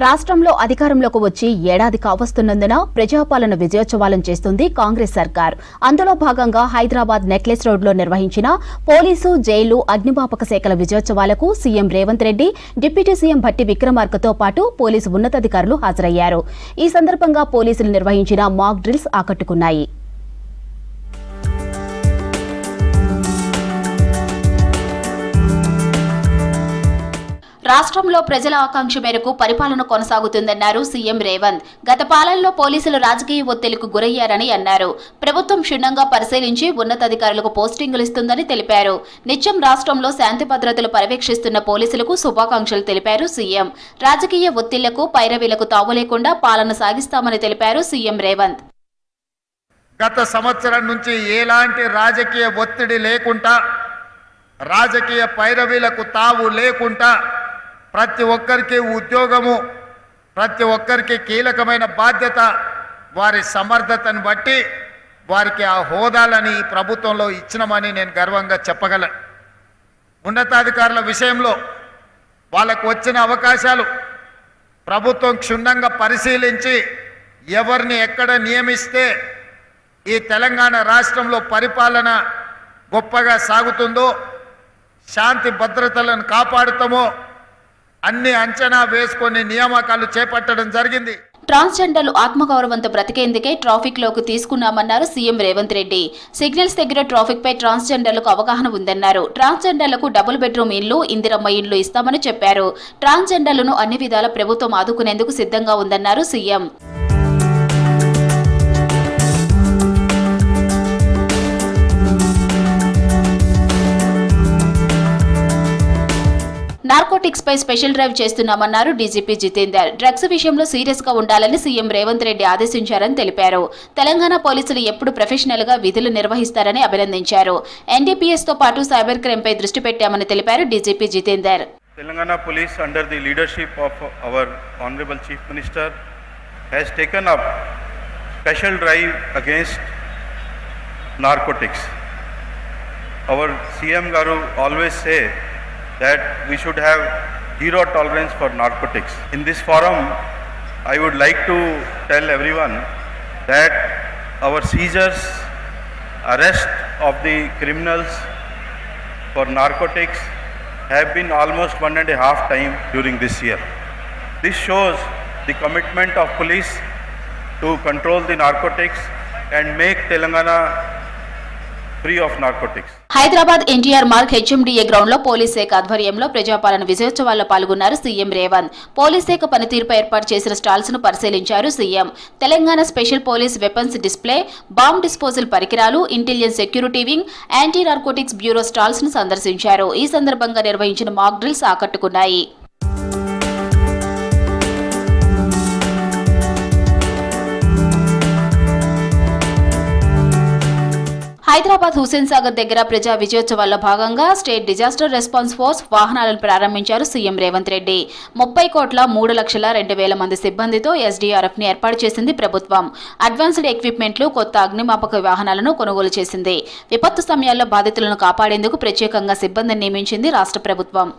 రాష్ట్రంలో అధికారంలోకి వచ్చి ఏడాది కావస్తున్నందున ప్రజాపాలన విజయోత్సవాలను చేస్తుంది కాంగ్రెస్ సర్కార్. అందులో భాగంగా హైదరాబాద్ నెక్లెస్ రోడ్లో నిర్వహించిన పోలీసు, జైలు, అగ్నిమాపక శాఖల విజయోత్సవాలకు CM Revanth Reddy, deputy CM Bhatti విక్రమార్కతో పాటు పోలీసు ఉన్నతాధికారులు హాజరయ్యారు. ఈ సందర్భంగా పోలీసులు నిర్వహించిన మాక్ డ్రిల్స్ ఆకట్టుకున్నాయి. రాష్ట్రంలో ప్రజల ఆకాంక్ష మేరకు పరిపాలన కొనసాగుతుందన్నారు సీఎం రేవంత్. గత పాలనలో పోలీసులు రాజకీయ ఒత్తిడికి గురయ్యారని అన్నారు. ప్రభుత్వం క్షుణ్ణంగా పరిశీలించి ఉన్నతాధికారులకు పోస్టింగులు ఇస్తుందని తెలిపారు. నిత్యం రాష్ట్రంలో శాంతి భద్రతలు పర్యవేక్షిస్తున్న పోలీసులకు శుభాకాంక్షలు తెలిపారు సీఎం. రాజకీయ ఒత్తిళ్లకు, పైరవీలకు తావు లేకుండా పాలన సాగిస్తామని తెలిపారు సీఎం రేవంత్. గత సంవత్సరం నుంచి ఎలాంటి రాజకీయ ఒత్తిడి లేకుండా, రాజకీయ పైరవీలకు తావు లేకుండా ప్రతి ఒక్కరికి ఉద్యోగము, ప్రతి ఒక్కరికి కీలకమైన బాధ్యత, వారి సమర్థతను బట్టి వారికి ఆ హోదాలని ఈ ప్రభుత్వంలో ఇచ్చినామని నేను గర్వంగా చెప్పగలను. ఉన్నతాధికారుల విషయంలో వాళ్ళకు వచ్చిన అవకాశాలు ప్రభుత్వం క్షుణ్ణంగా పరిశీలించి ఎవరిని ఎక్కడ నియమిస్తే ఈ తెలంగాణ రాష్ట్రంలో పరిపాలన గొప్పగా సాగుతుందో, శాంతి భద్రతలను కాపాడుతామో అన్ని అంచనా వేసుకొని నియామకాలు చేపట్టడం జరిగింది. ట్రాన్స్జెండర్లు ఆత్మగౌరవంతో బ్రతికేందుకే ట్రాఫిక్ లోకి తీసుకున్నామన్నారు సీఎం రేవంత్ రెడ్డి. సిగ్నల్స్ దగ్గర ట్రాఫిక్ పై ట్రాన్స్జెండర్లకు అవగాహన ఉందన్నారు. ట్రాన్స్జెండర్లకు డబుల్ బెడ్రూమ్ ఇళ్లు, ఇందిరమ్మ ఇళ్లు ఇస్తామని చెప్పారు. ట్రాన్స్జెండర్లను అన్ని విధాల ప్రభుత్వం ఆదుకునేందుకు సిద్ధంగా ఉందన్నారు సీఎం. నార్కోటిక్స్ పై స్పెషల్ డ్రైవ్ చేస్తున్నామన్నారు డీజీపీ జితేందర్. డ్రగ్స్ విషయంలో సీరియస్ గా ఉండాలని సీఎం రేవంత్ రెడ్డి ఆదేశించారని తెలిపారు. తెలంగాణ పోలీసులు ఎప్పుడు ప్రొఫెషనల్ గా విధులు నిర్వహిస్తారని అభినందించారు. ఎన్డీపీఎస్ తో పాటు సైబర్ క్రైమ్ పై దృష్టి పెట్టామని తెలిపారు DGP Jitender. Telangana police under the leadership of our honourable chief minister has taken up special drive against narcotics. Our CM Garu always say that we should have zero tolerance for narcotics. In this forum, I would like to tell everyone that our seizures, arrest of the criminals for narcotics have been almost 1.5 times during this year. This shows the commitment of police to control the narcotics and make Telangana free of narcotics. Hyderabad NTR Marg HMDA ground లో police శాఖ ఆధ్వర్యంలో ప్రజాపాలన విజయోత్సవాల్లో పాల్గొన్నారు CM Revanth. Police శాఖ పనితీరుపై ఏర్పాటు చేసిన stalls ను పరిశీలించారు CM. Telangana special police weapons display, bomb disposal పరికరాలు, intelligence security wing, anti narcotics bureau stalls ను సందర్శించారు. ఈ సందర్భంగా నిర్వహించిన మాక్ డ్రిల్స్ ఆకట్టుకున్నాయి. హైదరాబాద్ హుస్సేన్ సాగర్ దగ్గర ప్రజా విజయోత్సవాల్లో భాగంగా స్టేట్ డిజాస్టర్ రెస్పాన్స్ ఫోర్స్ వాహనాలను ప్రారంభించారు సీఎం రేవంత్ రెడ్డి. 30,03,02,000 మంది సిబ్బందితో ఎస్డీఆర్ఎఫ్ ని ఏర్పాటు చేసింది ప్రభుత్వం. అడ్వాన్స్డ్ ఎక్విప్మెంట్లు, కొత్త అగ్నిమాపక వాహనాలను కొనుగోలు చేసింది. విపత్తు సమయాల్లో బాధితులను కాపాడేందుకు ప్రత్యేకంగా సిబ్బందిని నియమించింది రాష్ట్ర ప్రభుత్వం.